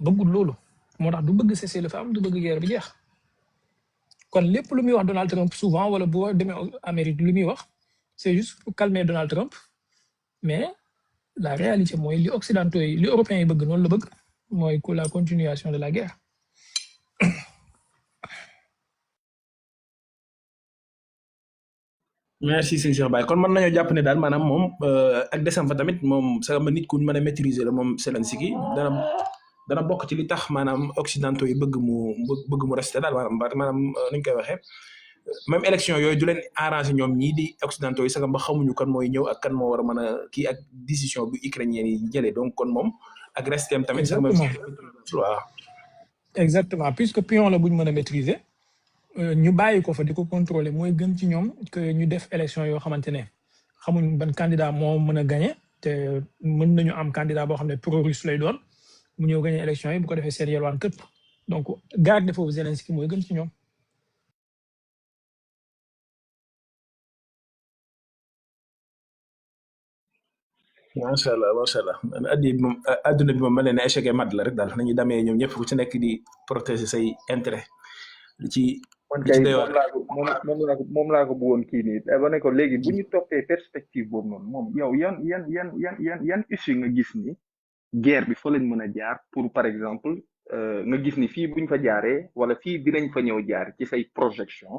bëggul loolu moo tax du bëgg cessez-le-feu du bëgg guerre bi jeex kon lépp lu muy wax Donald Trump souvent wala bu demee Amérique lu muy wax c'est juste pour calmer Donald Trump mais la réalité mooy li occidentaux yi li européens yi bëgg noonu la bëgg mooy que la continuation de la guerre. merci sëñ Cheikh Baye kon mën nañoo jàpp ne daal maanaam moom ak desam fa tamit moom sax ma nit ku mën a maîtriser la moom Zelensky dana bokk ci li tax maanaam occidentaux yi bëgg mu rester daal maanaam nuñ koy waxee même élection yooyu du leen arrangé ñoom ñii di occidentaux yi sax ba xamuñu kan mooy ñëw ak kan moo war a mën a kii ak décision bu ukrainien yi jëlee donc kon moom ak restem tamit sax waaw exactement puisque pion la bu ñu mën a maîtriser ñu bàyyi ko fa di ko contrôler mooy gën ci ñoom que ñu def élection yoo xamante ne xamuñ ban candidat moo mën a gagné te mën nañu am candidat boo xam ne pro-russe lay doon mu ñëw gagné élection yi bu ko defee seen yelwaan këpp donc garde foofu Zelensky mooy gën ci ñoom. macha allah adduna bi moom mel ne échec mat la rek daal nañu demee ñoom ñëpp ku ci nekk di protéger say intérêt li ci. moom laa ko bëggoon kii nii ba ne ko léegi bu ñu toppee perspective boobu noonu moom yow yan issue nga gis ni guerre bi fa lañ mën a jaar pour par exemple nga gis ni fii buñ fa jaaree wala fii dinañ fa ñëw jaar ci say projection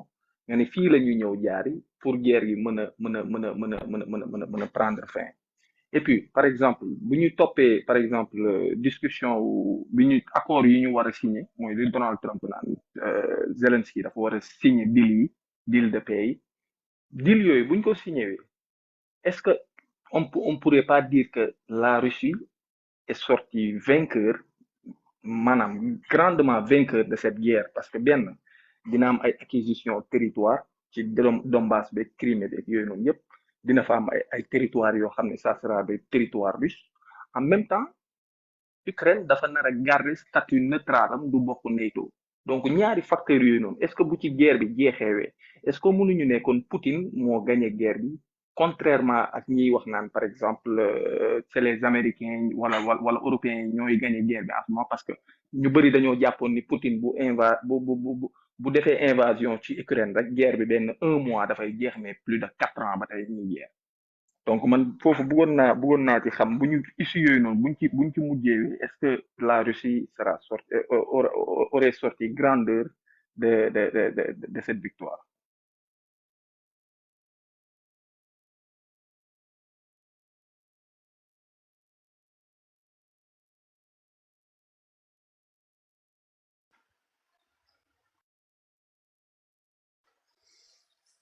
nga ne fii la ñuy ñëw jaari pour guerre yi mën a prendre fin et puis par exemple bu ñu toppee par exemple discussion bi ñu accord yi ñu war a signé mooy li Donald Trump naan Zelensky dafa war a signé deal de paix deal yooyu bu ñu ko signé est-ce que on pourrait pas dire que la Russie est sortie vainqueur maanaam grandement vainqueur de cette guerre parce que benn dina am ay acquisition territoire ci Donbass beeg Crimée beeg yooyu noonu yëpp dina fa am ay territoires yoo xam ne ça sera des territoires russes en même temps Ukraine dafa nar a garder statut neutral am du bokk NATO donc ñaari facteurs yooyu noonu est-ce que bu ci guerre bi jeexeewee est-ce que mënuñu ne kon Poutine moo gagné guerre bi contrairement ak ñiy wax naan par exemple c'est les Américains wala Européens ñooy gagné guerre bi en ce moment parce que ñu bëri dañoo jàppoon ni Poutine bu defee invasion ci Ukraine rek guerre bi benn 1 mois dafay jeex mais plus de 4 ans ba tey ñuy guerre donc man foofu bëggoon naa ci xam bu ñu issue yooyu noonu buñ ci mujjee est-ce que la Russie aurait sorti grandeur de cette victoire.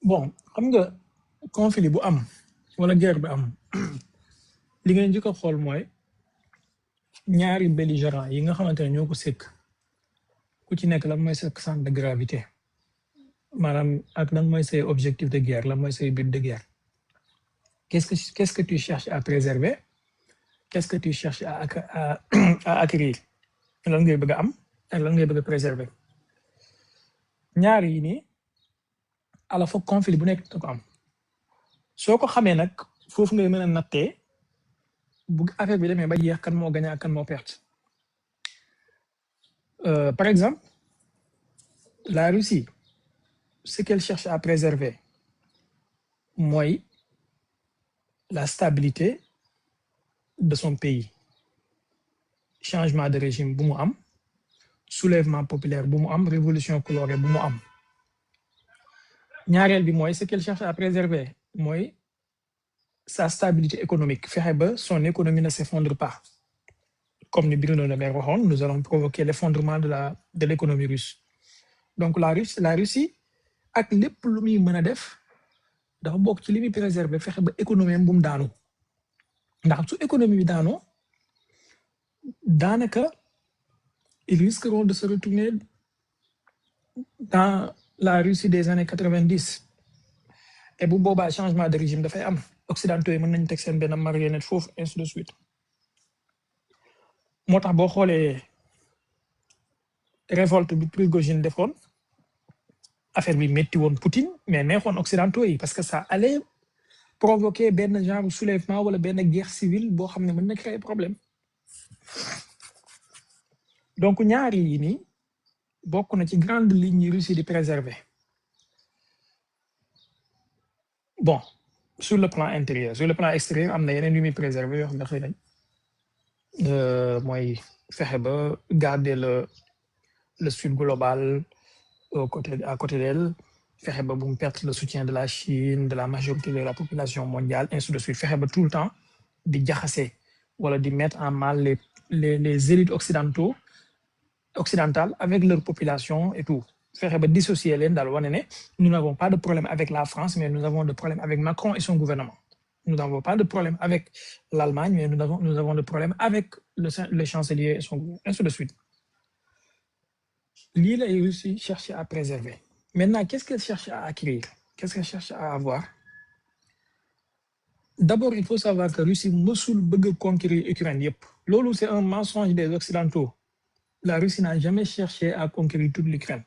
bon xam nga conflit bu am wala guerre bi am li ngeen njëkk a xool mooy ñaari belligérants yi nga xamante ne ñoo ko sekk ku ci nekk lan mooy sa centre de gravité maanaam ak lan mooy say objectif de guerre lan mooy say but de guerre qu'est-ce que tu cherches à préserver qu'est-ce que tu cherches à acquérir lan ngay bëgg a am ak lan ngay bëgg a préserver ñaar yi nii ala foog conflit bu nekk da ko am soo ko xamee nag foofu ngay mën a nattee bu affaire bi demee ba jeex kan moo gagné ak kan moo perte par exemple la Russie ce qu'elle cherche à préserver mooy la stabilité de son pays changement de régime bu mu am soulèvement populaire bu mu am révolution colorée bu mu am ñaareel bi mooy ce qu'elle cherche à préserver mooy sa stabilité économique fexe ba son économie ne s'effondre pas comme ni Bruno Le Maire waxoon nous allons provoquer l'effondrement de l'économie russe donc la Russie ak lépp lu muy mën a def dafa bokk ci li muy préserver fexe ba économie am bu mu daanu ndax su économie bi daanoo daanaka ils risqueront de se retourner dans la Russie des années 90 et bu boobaa changement de régime dafay am occidentaux yi mën nañu teg seen benn marionnette foofu ainsi de suite moo tax boo xoolee révolte bi Prigojine defoon affaire bi métti woon Poutine mais neexoon occidentaux yi parce que ça allait provoquer benn genre soulèvement wala benn guerre civile boo xam ne mën na créer problème donc ñaari yi nii bokk na ci grande ligne yi Russie di préserver bon sur le plan intérieur. Sur le plan extérieur am na yeneen yu muy préserver yoo xam ne xëy nañ mooy fexe ba garder le sud global à côté d'elle, fexe ba bu mu perdre le soutien de la Chine, de la majorité de la population mondiale, ainsi de suite. Fexe ba tout le temps di jaxase wala di mettre en mal les élites occidentales avec leur population et tout. Fexe ba dissocier leen daal wane ne nous n'avons pas de problème avec la France, mais nous avons de problème avec Macron et son gouvernement. Nous n'avons pas de problème avec l'Allemagne, mais nous avons de problème avec le chancelier et son gouvernement, ainsi de suite. L'île a réussi à chercher à préserver. Maintenant, qu'est-ce qu'elle cherche à acquérir? Qu'est-ce qu'elle cherche à avoir? D'abord, il faut savoir que Russie mësul bëgg conquérir l'Ukraine yëpp. Loolu, c'est un mensonge des Occidentaux. La Russie n'a jamais cherché à conquérir toute l'Ukraine.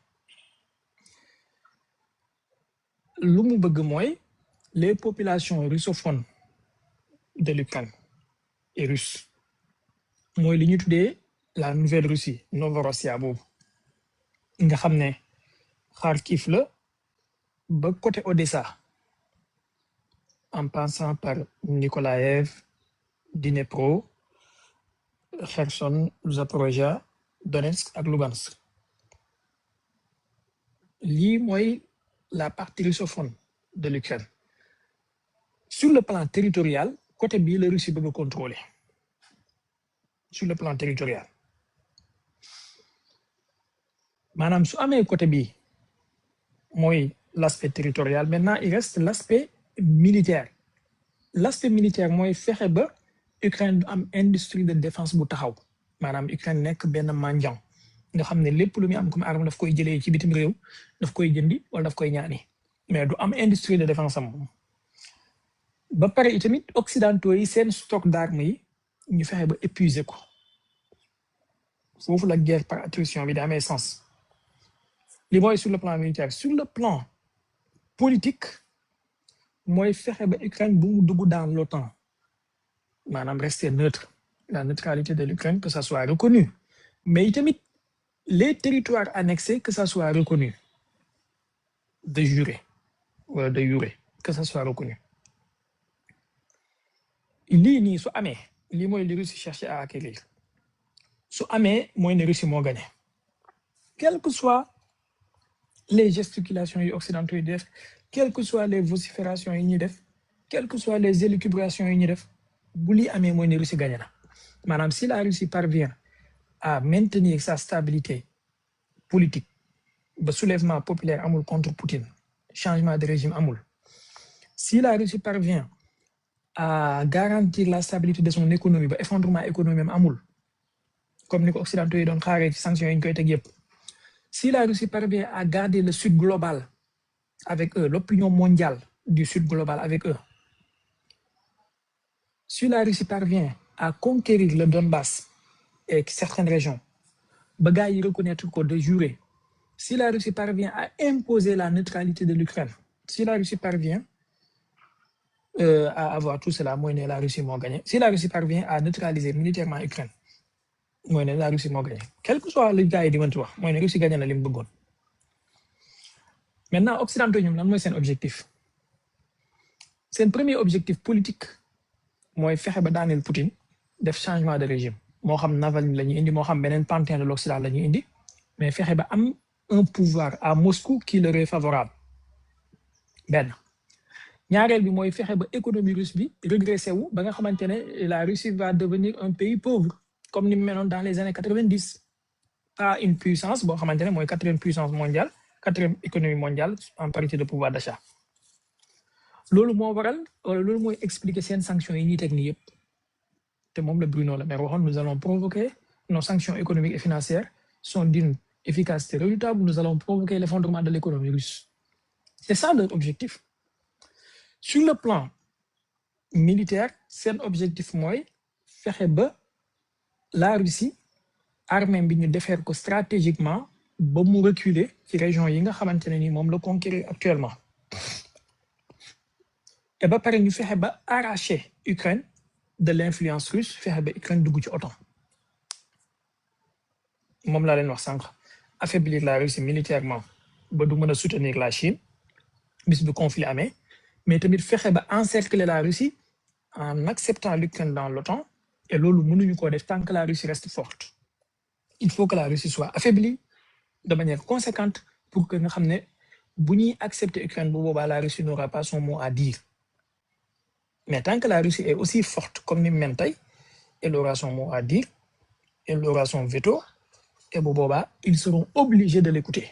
Lu mu bëgg mooy les populations russophones de l'Ukraine et russes mooy li ñu tuddee la nouvelle Russie, Novorossia boobu nga xam ne Kharkiv la ba côté Odessa en passant par Nikolaev, Dnipro, Kherson, Zaporizhia, Donetsk ak Lugansk. Lii mooy la partie russophone de l'Ukraine. Sur le plan territorial, côté bii la Russie bëgg a contrôler. Sur le plan territorial. Maanaam su amee côté bii mooy l'aspect territorial. Maintenant, il reste l'aspect militaire. L'aspect militaire mooy fexe ba Ukraine am industrie de défense bu taxaw. Maanaam Ukraine nekk benn manjan nga xam ne lépp lu muy am comme arme daf koy jëlee ci bitim réew, daf koy jëndi wala daf koy ñaani. Mais du am industrie de défense am. Ba pare itamit occidentaux yi seen stock d'armes yi ñu fexe ba épuiser ko. Foofu la guerre par attrition bi da amee sens. Li mooy sur le plan militaire. Sur le plan politique mooy fexe ba Ukraine bu mu dugg dans l'OTAN. Maanaam rester neutre. La neutralité de l'Ukraine, que ça soit reconnu. Mais itamit les territoires annexés, que ça soit reconnu. De jure. Wala de jure. Que ça soit reconnu. Lii nii su amee lii mooy li Russie cherche à acquérir. Su amee mooy ne Russie moo gagné. Quelles que soient les gesticulations yi occidentaux yi def, quelles que soient les vociférations yi ñuy def, quelles que soient les élucubrations yi ñuy def, bu lii amee mooy ne Russie gagné na. Maanaam si la Russie parvient à maintenir sa stabilité politique, ba soulèvement populaire amul contre Poutine, changement de régime amul. Si la Russie parvient à garantir la stabilité de son économie, ba effondrement économique amul, comme ni ko occidentaux yi doon xaaree ci sanctions yi ñu koy teg yëpp. Si la Russie parvient à garder le sud global avec eux, l'opinion mondiale du sud global avec eux, si la Russie parvient à conquérir le Donbass et certaines régions, ba gars yi reconnaître ko de jure, si la Russie parvient à imposer la neutralité de l'Ukraine, si la Russie parvient à avoir tout cela, mooy ne la Russie moo gagné. Si la Russie parvient à neutraliser militairement l'Ukraine, mooy ne la Russie moo gagné. Quel que soit le gars yi di mënti wax, mooy ne Russie gagné na li mu bëggoon. Maintenant, occidentaux ñoom lan mooy seen objectif? Seen premier objectif politique mooy fexe ba daaneel Poutine, def changement de régime. Moo xam Navalny la ñuy indi, moo xam beneen pantin de l'Occident la ñuy indi, mais fexe ba am un pouvoir à Moscou qui leur est favorable. Benn. Ñaareel bi mooy fexe ba économie russe bi régressé wu ba nga xamante ne la Russie va devenir un pays pauvre comme ni mu meloon dans les années 90. Pas une puissance boo xamante ne mooy 4e puissance mondiale, 4e économie mondiale en parité de pouvoir d'achat. Loolu moo waral wala loolu mooy expliquer seen sanctions yi ñuy teg nii yëpp. Te moom la Bruno Le Maire waxoon, nous allons provoquer, nos sanctions économiques et financières sont d'une efficacité redoutable, nous allons provoquer l'effondrement de l'économie russe. C'est ça leur objectif. Sur le plan militaire, seen objectif mooy fexe ba la Russie armée bi ñu defeer ko stratégiquement ba mu reculer ci région yi nga xamante ne ni moom la conquérir actuellement. Et ba pare ñu fexe ba arracher Ukraine de l'influence russe, fexe ba Ukraine dugg ci OTAN. moom laa leen wax sànq affaiblir la Russie militairement ba du mën a soutenir la Chine bis bu conflit amee mais tamit fexe ba encercler la Russie en acceptant l'Ukraine dans l'OTAN et loolu mënuñu ko def tant que la Russie reste forte il faut que la Russie soit affaiblie de manière conséquente pour que nga xam ne bu ñuy accepter Ukraine bu boobaa la Russie n'aura pas son mot à dire mais tant que la Russie est aussi forte comme ni mu mel tey elle aura son mot à dire elle aura son veto et bu boobaa ils seront obligés de l'écouter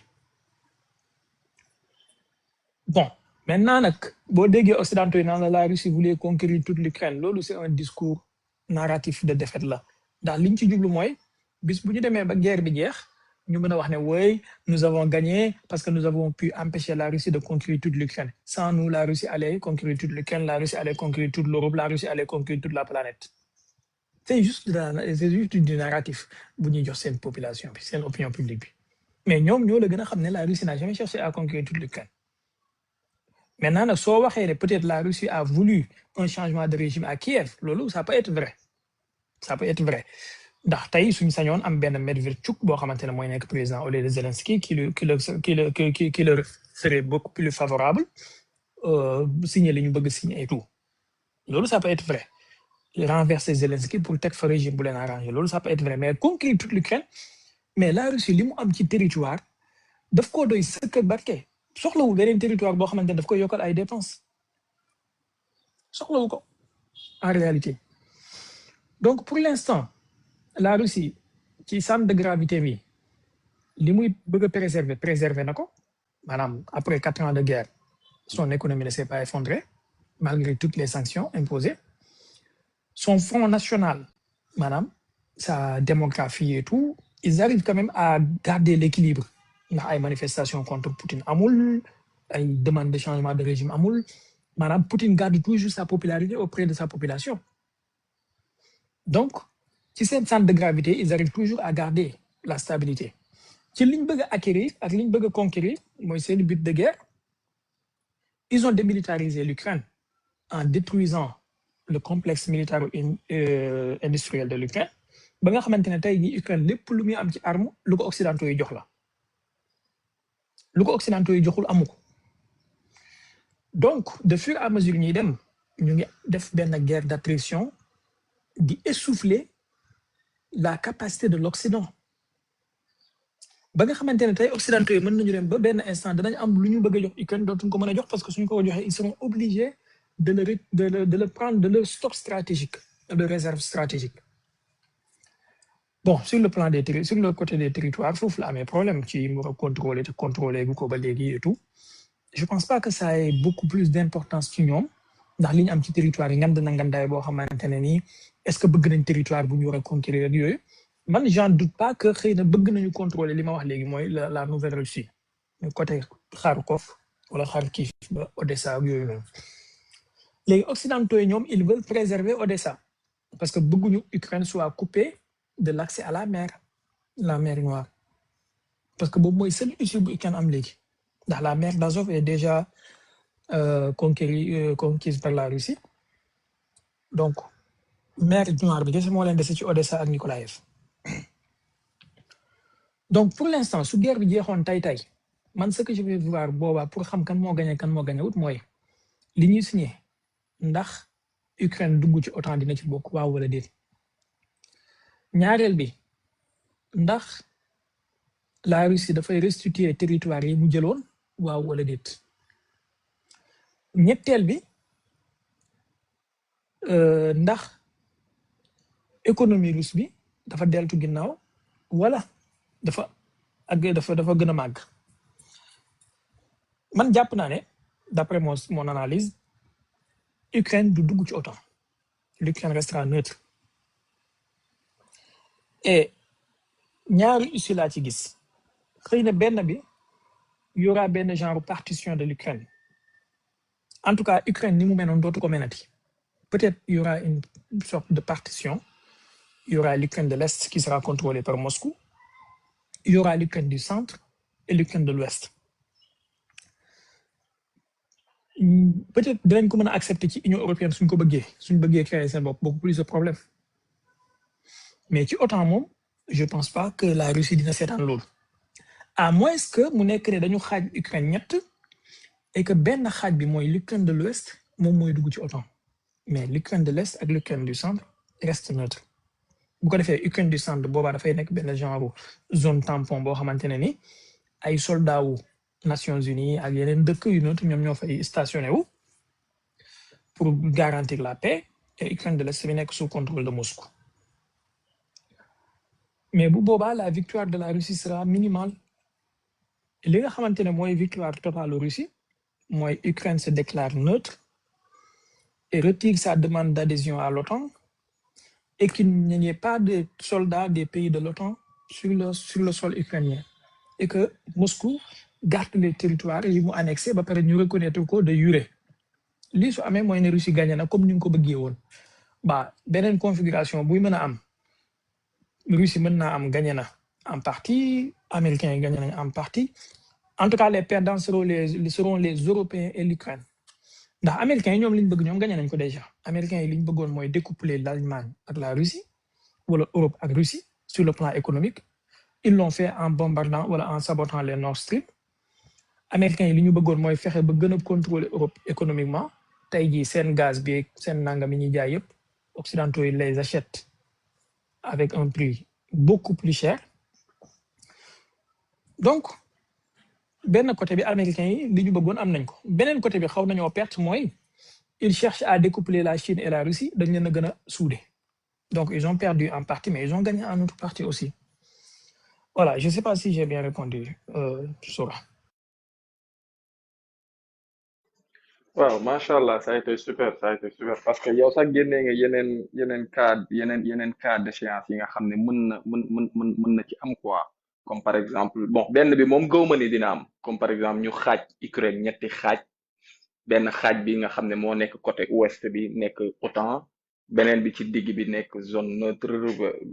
bon maintenant nag boo déggee occidentaux yi naan la Russie voulait conquérir toute l'Ukraine loolu c'est un discours narratif de défaite la ndax liñ ci jublu mooy bis bu ñu demee ba guerre bi jeex ñu mën a wax ne oui nous avons gagné parce que nous avons pu empêcher la Russie de conquérir toute l'Ukraine sans nous la Russie allait conquérir toute l'Ukraine la Russie allait conquérir toute l'Europe la Russie allait conquérir toute la planète c'est juste du narratif bu ñuy jox seen population bi seen opinion publique bi mais ñoom ñoo la gën a xam ne la Russie n'a jamais cherché à conquérir toute l'Ukraine maintenant nag soo waxee ne peut-être la Russie a voulu un changement de régime à Kiev loolu ça peut être vrai ndax tey suñu sañoon am benn Medvedchuk boo xamante ne mooy nekk président au lieu de Zelensky qui leur serait beaucoup plus favorable signer li ñu bëgg signer et tout loolu ça peut être vrai renverser Zelensky pour teg fa régime bu leen arranger loolu ça peut être vrai mais conquérir toute l'Ukraine mais la Russie li mu am ci territoire daf koo doy sëkk barke soxlawul beneen territoire boo xamante ne daf koy yokkal ay dépenses soxlawu ko en réalité donc pour l'instant la Russie ci centre de gravité bi li muy bëgg a préserver na ko maanaam après 4 ans de guerre son économie ne s'est pas effondrée malgré toutes les sanctions imposées son front national maanaam sa démographie et tout ils arrivent quand même à garder l'équilibre ndax ay manifestations contre Poutine amul ay demandes de changement de régime amul maanaam Poutine garde toujours sa popularité auprès de sa population donc ci seen centre de gravité ils arrivent toujours à garder la stabilité ci liñ bëgg a acquérir ak liñ bëgg a conquérir mooy seen but de guerre ils ont démilitarisé l'Ukraine en détruisant le complexe militaro-industriel de l'Ukraine ba nga xamante ne tey jii Ukraine lépp lu muy am ci arme lu ko occidentaux yi jox la lu ko occidentaux yi joxul amu ko donc de fur et à mesure ñuy dem ñu ngi def benn guerre d'attrition di essouffler la capacité de l'Occident ba nga xamante ne tey occidentaux yi mën nañu dem ba benn instant danañ am lu ñu bëgg a jox Ukraine dootuñ ko mën a jox parce que suñu ko joxee ils seront obligés de le prendre de leur stock stratégique de réserve stratégique bon sur le plan sur le côté des territoires foofu la amee problème ci mu war a contrôler bu ko ba léegi et tout je pense pas que ça ait beaucoup plus d'importance ci ñoom ndax li ñu am ci territoire yi ngand na ngandaay boo xamante ne nii est-ce que bëgg nañ territoire bu ñu war a conquérir ak yooyu man j'en doute pas que xëy na bëgg nañu contrôler li ma wax léegi mooy la nouvelle Russie côté Kharkov wala Kharkiv ba Odessa ak yooyu noonu léegi occidentaux yi ñoom ils veulent préserver Odessa parce que bëgguñu Ukraine soit coupée de l'accès à la mer Noire parce que boobu mooy seul issue bu Ukraine am léegi ndax la mer d'Azov est déjà conquise par la Russie donc mer Noire bi kese moo leen dese ci Odessa ak Nikolaïev donc pour l'instant su guerre bi jeexoon tey man ce que je vais voir boobaa pour xam kan moo gagné wut mooy li ñuy signé ndax Ukraine dugg ci OTAN dina ci bokk waaw wala déet ñaareel bi ndax la Russie dafay restituer territoire yi mu jëloon waaw wala déet ñetteel bi ndax économie russe bi dafa deltu ginnaaw wala dafa gën a màgg man jàpp naa ne d'après mon analyse Ukraine du dugg ci OTAN l'Ukraine restera neutre et ñaari issue laa ci gis xëy na benn bi y aura benn genre partition de l'Ukraine en tout cas Ukraine ni mu mel noonu dootu ko menati peut-être y aura une sorte de partition il y aura l'Ukraine de l'Est qui sera contrôlée par Moscou il y aura l'Ukraine du centre et l'Ukraine de l'Ouest peut-être dinañ ko mën a accepter ci Union européenne suñ bëggee créer seen bopp beaucoup plus de problèmes mais ci OTAN moom je pense pas que la Russie dina seetaan loolu à moins que mu nekk ne dañu xaaj Ukraine ñett et que benn xaaj bi mooy l'Ukraine de l'Ouest moom mooy dugg ci OTAN mais l'Ukraine de l'Est ak l'Ukraine du centre reste neutre bu ko defee Ukraine du centre boobaa dafay nekk benn genre zone tampon boo xamante ne ni ay soldats wu Nations Unies ak yeneen dëkk yu neutre ñoom ñoo fay stationné wu pour garantir la paix et Ukraine de l'Est bi nekk sous contrôle de Moscou mais bu boobaa la victoire de la Russie sera minimale li nga xamante ne mooy victoire totale Russie mooy Ukraine se déclare neutre et retire sa demande d'adhésion à l'OTAN et qu'il n'y ait pas de soldats des pays de l'OTAN sur le sol ukrainien et que Moscou garde les territoires yi mu annexé ba pare ñu reconnaître ko de jure lii su amee mooy ne Russie gagné na comme ni nga ko bëggee woon ba beneen configuration buy mën a am Russie mën naa am gagné na en partie américains yi gagné nañ en partie en tout cas les perdants seront les Européens et l'Ukraine ndax américains yi ñoom li ñu bëgg ñoom gagné nañ ko déjà américains yi li ñu bëggoon mooy découpler l'Allemagne ak la Russie wala Europe ak Russie sur le plan économique ils l'ont fait en bombardant wala en sabotant les Nord Stream américains yi li ñu bëggoon mooy fexe ba gën a contrôler Europe économiquement tey jii seen gaz bi seen nangam yi ñuy jaay yëpp occidentaux yi les achètent avec un prix beaucoup plus cher donc benn côté bi américains yi li ñu bëggoon am nañ ko beneen côté bi xaw nañoo perte mooy ils cherchent à découpler la Chine et la Russie dañ leen a gën a souder donc ils ont perdu en partie mais ils ont gagné en autre partie aussi voilà je sais pas si j'ai bien répondu Sora. waaw macha allah ça a été super parce que yow sax génnee nga yeneen cas d'échéance yi nga xam ne mën na ci am quoi comme par exemple bon benn bi moom gëwma ni dina am comme par exemple ñu xaaj Ukraine ñetti xaaj benn xaaj bi nga xam ne moo nekk côté ouest bi nekk OTAN beneen bi ci digg bi nekk zone neutre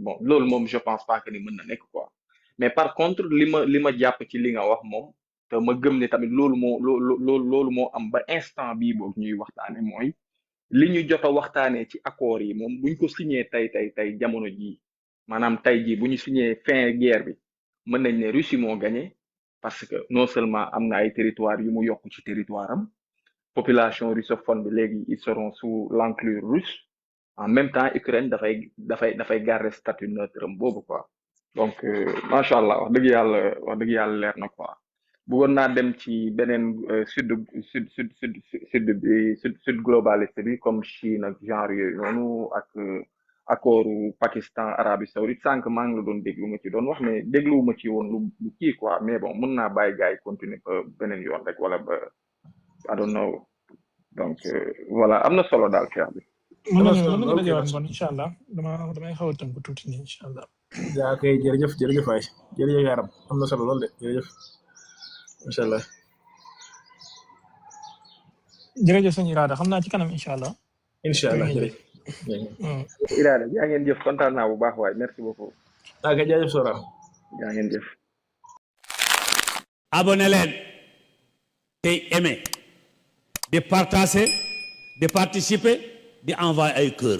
bon loolu moom je pense pas que ni mën na nekk quoi mais par contre li ma jàpp ci li nga wax moom te ma gëm ne tamit loolu moo am ba instant bii boog ñuy waxtaane mooy li ñu jot a waxtaanee ci accords yi moom buñ ko signé tey jamono jii maanaam tey jii bu ñu signé fin guerre bi mën nañ ne Russie moo gagné parce que non seulement am na ay territoire yu mu yokk ci territoire am population russophone bi léegi ils seront sous l'enclave russe en même temps Ukraine dafay garder statut neutre am boobu quoi donc macha allah wax dëgg yàlla leer na quoi bëggoon naa dem ci beneen sud globaliste bi comme Chine ak genre yooyu noonu ak accordu Pakistan Arabie Saoudite sànq maa ngi la doon déglu nga ci doon wax mais dégluwuma ci woon lu kii quoi mais bon mën naa bàyyi gars yi continuer ba beneen yoon rek wala ba I don't know donc voilà am na solo daal Cheikh bi. mën nañu dajewaat ngoon incha allah damay xaw a tënk tuuti nii incha allah. yaa kay jërëjëf waay jërëjëf yaram am na solo lool de jërëjëf incha allah. jërëjëf sëñ Irada xam naa ci kanam incha allah. incha allah jërëjëf. Irada yaa ngeen jëf kontaan naa bu baax waay merci beaucoup. yaa kay jaajëf Sora. yaa ngeen jëf. abonné leen tey aimé di partager di participer di envoyer ay cœur